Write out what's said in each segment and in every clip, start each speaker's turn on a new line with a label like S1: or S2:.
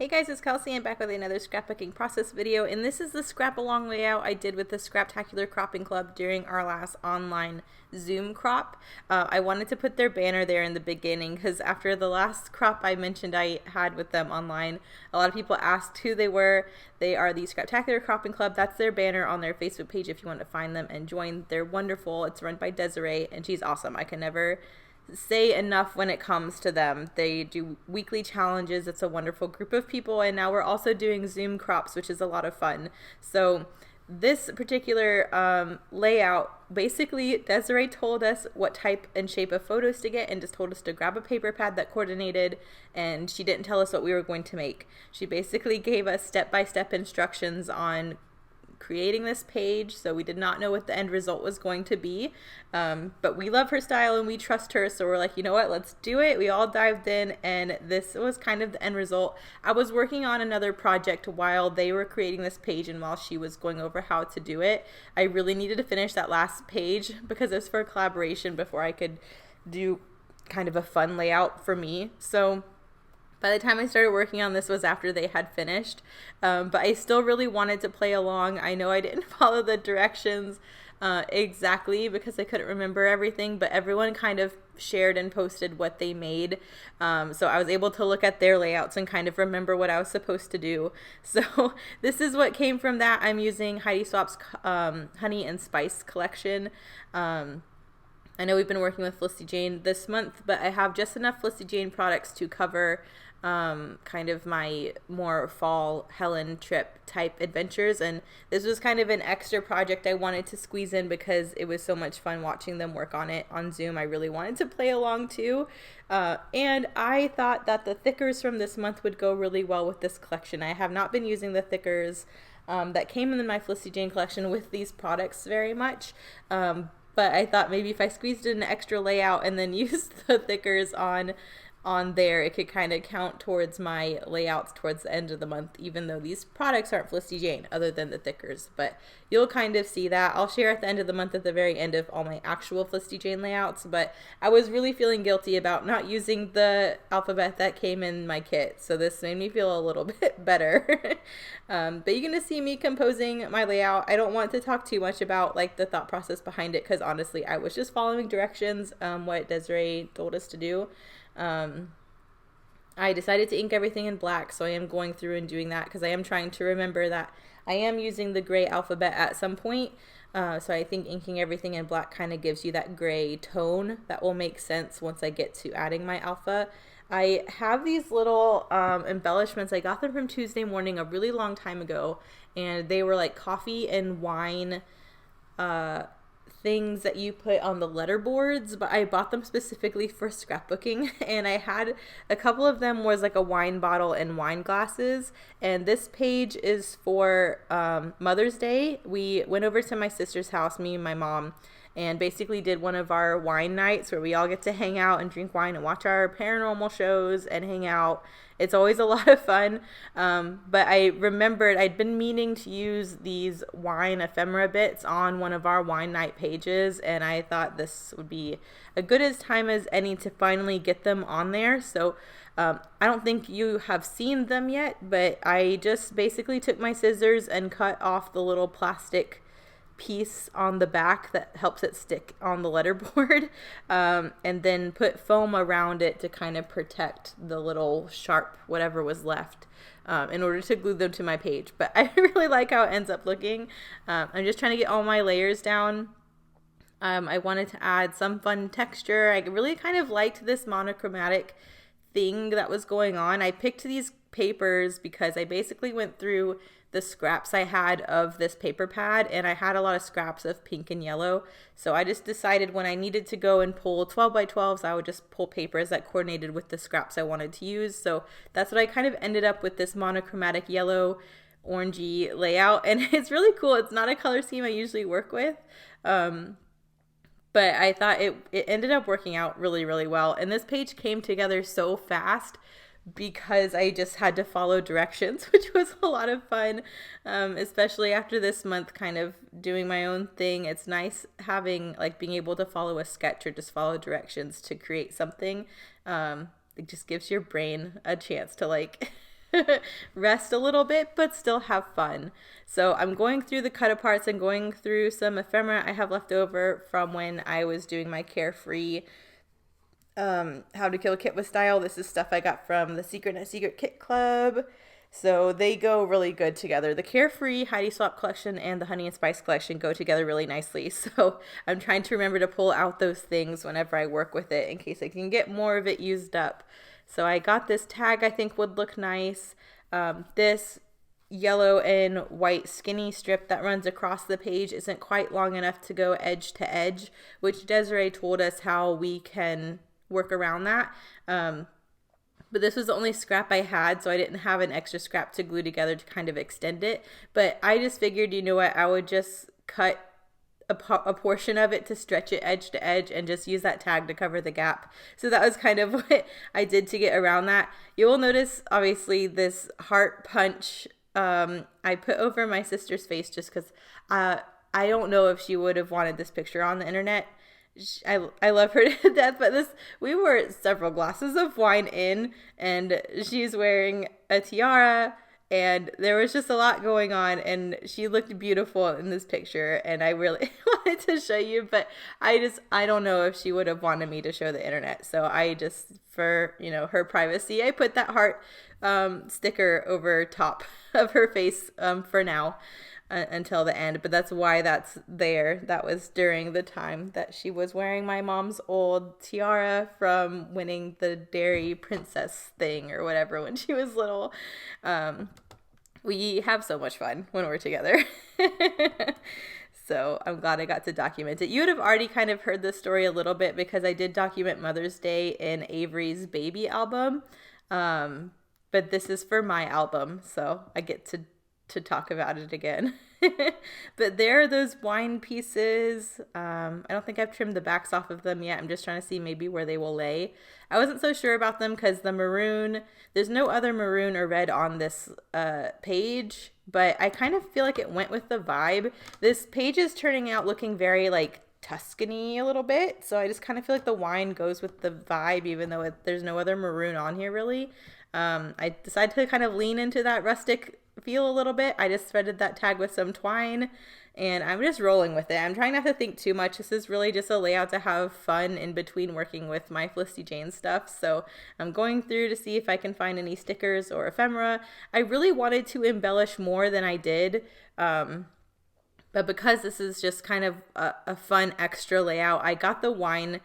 S1: Hey guys, it's Kelsey. I'm back with another scrapbooking process video, and this is the scrap along layout I did with the Scraptacular Cropping Club during our last online Zoom crop. I wanted to put their banner there in the beginning because after the last crop I mentioned I had with them online, a lot of people asked who they were. They are the Scraptacular Cropping Club. That's their banner on their Facebook page if you want to find them and join. They're wonderful. It's run by Desiree, and she's awesome. I can never say enough when it comes to them. They do weekly challenges. It's a wonderful group of people, and now we're also doing Zoom crops, which is a lot of fun. So this particular layout, basically Desiree told us what type and shape of photos to get and just told us to grab a paper pad that coordinated, and she didn't tell us what we were going to make. She basically gave us step-by-step instructions on creating this page, so we did not know what the end result was going to be, but we love her style and we trust her, so we're like, you know what, let's do it. We all dived in, and this was kind of the end result. I was working on another project while they were creating this page and while she was going over how to do it. I really needed to finish that last page because it was for a collaboration before I could do kind of a fun layout for me. So by the time I started working on this was after they had finished, but I still really wanted to play along. I know I didn't follow the directions exactly because I couldn't remember everything, but everyone kind of shared and posted what they made, so I was able to look at their layouts and kind of remember what I was supposed to do. So this is what came from that. I'm using Heidi Swap's Honey and Spice collection. I know we've been working with Felicity Jane this month, but I have just enough Felicity Jane products to cover kind of my more fall Helen trip type adventures, and this was kind of an extra project I wanted to squeeze in because it was so much fun watching them work on it on Zoom. I really wanted to play along too, and I thought that the thickers from this month would go really well with this collection. I have not been using the thickers that came in my Felicity Jane collection with these products very much, but I thought maybe if I squeezed in an extra layout and then used the thickers on there, it could kind of count towards my layouts towards the end of the month, even though these products aren't Felicity Jane other than the thickers. But you'll kind of see that. I'll share at the end of the month at the very end of all my actual Felicity Jane layouts, but I was really feeling guilty about not using the alphabet that came in my kit, so this made me feel a little bit better. But you're going to see me composing my layout. I don't want to talk too much about like the thought process behind it because honestly I was just following directions, what Desiree told us to do. I decided to ink everything in black, so I am going through and doing that because I am trying to remember that I am using the gray alphabet at some point. So I think inking everything in black kind of gives you that gray tone that will make sense once I get to adding my alpha. I have these little embellishments. I got them from Tuesday Morning a really long time ago, and they were like coffee and wine things that you put on the letterboards, but I bought them specifically for scrapbooking, and I had a couple of them was like a wine bottle and wine glasses, and this page is for Mother's Day. We went over to my sister's house, me and my mom, and basically did one of our wine nights where we all get to hang out and drink wine and watch our paranormal shows and hang out. It's always a lot of fun, but I remembered I'd been meaning to use these wine ephemera bits on one of our wine night pages, and I thought this would be a good as time as any to finally get them on there. So I don't think you have seen them yet, but I just basically took my scissors and cut off the little plastic piece on the back that helps it stick on the letterboard, and then put foam around it to kind of protect the little sharp whatever was left, in order to glue them to my page. But I really like how it ends up looking. I'm just trying to get all my layers down. I wanted to add some fun texture. I really kind of liked this monochromatic thing that was going on. I picked these papers because I basically went through the scraps I had of this paper pad, and I had a lot of scraps of pink and yellow, so I just decided when I needed to go and pull 12 by 12s, I would just pull papers that coordinated with the scraps I wanted to use. So that's what I kind of ended up with, this monochromatic yellow orangey layout, and it's really cool. It's not a color scheme I usually work with, but I thought it ended up working out really, really well, and this page came together so fast because I just had to follow directions, which was a lot of fun, especially after this month kind of doing my own thing. It's nice having, like, being able to follow a sketch or just follow directions to create something. It just gives your brain a chance to, like, rest a little bit, but still have fun. So I'm going through the cut aparts and going through some ephemera I have left over from when I was doing my Carefree How to Kill a Kit with Style. This is stuff I got from the Secret Not Secret Kit Club. So they go really good together. The Carefree Heidi Swap collection and the Honey and Spice collection go together really nicely. So I'm trying to remember to pull out those things whenever I work with it in case I can get more of it used up. So I got this tag I think would look nice. This yellow and white skinny strip that runs across the page isn't quite long enough to go edge to edge, which Desiree told us how we can work around that. But this was the only scrap I had, so I didn't have an extra scrap to glue together to kind of extend it. But I just figured, you know what, I would just cut a portion of it to stretch it edge to edge and just use that tag to cover the gap. So that was kind of what I did to get around that. You will notice, obviously, this heart punch I put over my sister's face just because I don't know if she would have wanted this picture on the internet. I love her to death, but we were several glasses of wine in, and she's wearing a tiara, and there was just a lot going on, and she looked beautiful in this picture, and I really wanted to show you, but I don't know if she would have wanted me to show the internet, so I just, for, her privacy, I put that heart sticker over top of her face for now. Until the end, but that's why that's there. That was during the time that she was wearing my mom's old tiara from winning the Dairy Princess thing or whatever when she was little. We have so much fun when we're together. So I'm glad I got to document it. You would have already kind of heard this story a little bit because I did document Mother's Day in Avery's baby album. But this is for my album, so I get to talk about it again. But there are those wine pieces. I don't think I've trimmed the backs off of them yet. I'm just trying to see maybe where they will lay. I wasn't so sure about them because the maroon, there's no other maroon or red on this page, but I kind of feel like it went with the vibe. This page is turning out looking very like Tuscany a little bit, so I just kind of feel like the wine goes with the vibe even though there's no other maroon on here really. I decided to kind of lean into that rustic feel a little bit. I just threaded that tag with some twine and I'm just rolling with it. I'm trying not to think too much. This is really just a layout to have fun in between working with my Felicity Jane stuff. So I'm going through to see if I can find any stickers or ephemera. I really wanted to embellish more than I did. But because this is just kind of a fun extra layout, I got the wine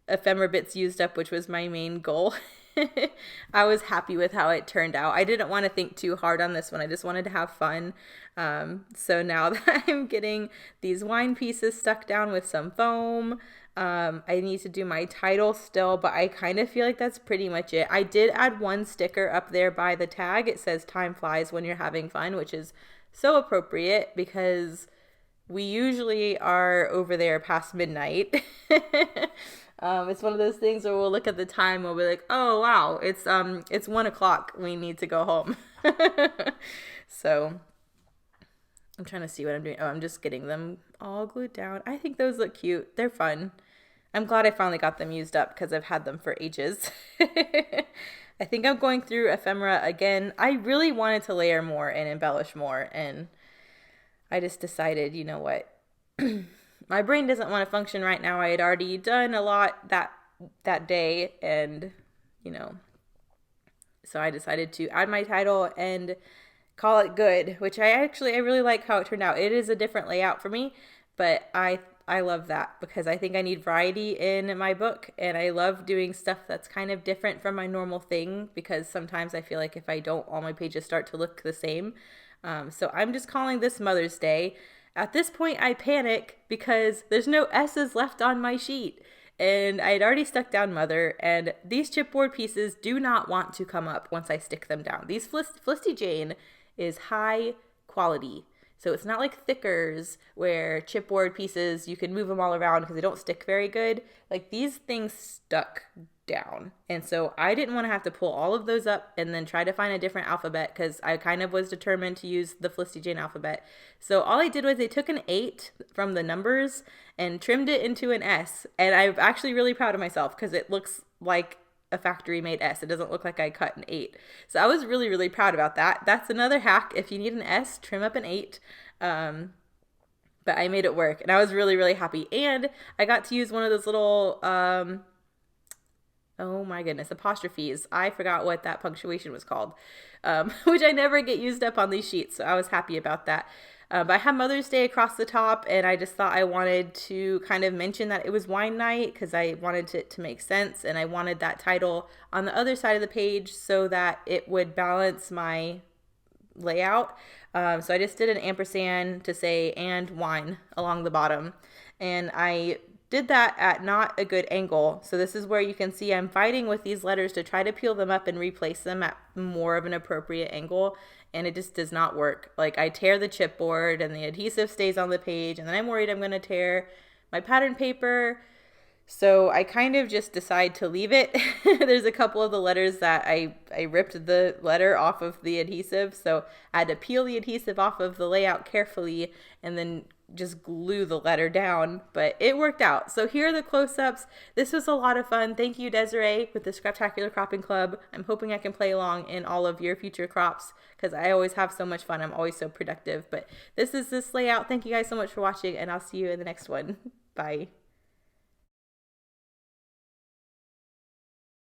S1: ephemera bits used up, which was my main goal. I was happy with how it turned out. I didn't want to think too hard on this one. I just wanted to have fun. So now that I'm getting these wine pieces stuck down with some foam, I need to do my title still, but I kind of feel like that's pretty much it. I did add one sticker up there by the tag. It says "Time flies when you're having fun," which is so appropriate because we usually are over there past midnight. It's one of those things where we'll look at the time and we'll be like, oh wow, it's 1 o'clock. We need to go home. So I'm trying to see what I'm doing. Oh, I'm just getting them all glued down. I think those look cute. They're fun. I'm glad I finally got them used up because I've had them for ages. I think I'm going through ephemera again. I really wanted to layer more and embellish more, and I just decided, you know what? My brain doesn't want to function right now. I had already done a lot that day, and so I decided to add my title and call it good, which I really like how it turned out. It is a different layout for me, but I love that because I think I need variety in my book, and I love doing stuff that's kind of different from my normal thing because sometimes I feel like if I don't, all my pages start to look the same. So I'm just calling this Mother's Day. At this point, I panic because there's no S's left on my sheet. And I had already stuck down Mother, and these chipboard pieces do not want to come up once I stick them down. These Felicity Jane is high quality. So it's not like Thickers where chipboard pieces, you can move them all around because they don't stick very good. Like these things stuck down. And so I didn't want to have to pull all of those up and then try to find a different alphabet because I kind of was determined to use the Felicity Jane alphabet. So all I did was I took an 8 from the numbers and trimmed it into an S. And I'm actually really proud of myself because it looks like a factory made S. It doesn't look like I cut an 8. So I was really, really proud about that. That's another hack. If you need an S, trim up an 8. But I made it work, and I was really, really happy. And I got to use one of those little, oh my goodness, apostrophes. I forgot what that punctuation was called, which I never get used up on these sheets, so I was happy about that. But I have Mother's Day across the top, and I just thought I wanted to kind of mention that it was wine night because I wanted it to make sense, and I wanted that title on the other side of the page so that it would balance my layout. So I just did an ampersand to say and wine along the bottom, and I did that at not a good angle. So this is where you can see I'm fighting with these letters to try to peel them up and replace them at more of an appropriate angle, and it just does not work. Like, I tear the chipboard and the adhesive stays on the page, and then I'm worried I'm going to tear my pattern paper. So I kind of just decide to leave it. There's a couple of the letters that I ripped the letter off of the adhesive, so I had to peel the adhesive off of the layout carefully and then just glue the letter down, but it worked out. So here are the close-ups. This was a lot of fun. Thank you, Desiree, with the Scraptacular Cropping Club. I'm hoping I can play along in all of your future crops because I always have so much fun. I'm always so productive. But this is this layout. Thank you guys so much for watching, and I'll see you in the next one. Bye.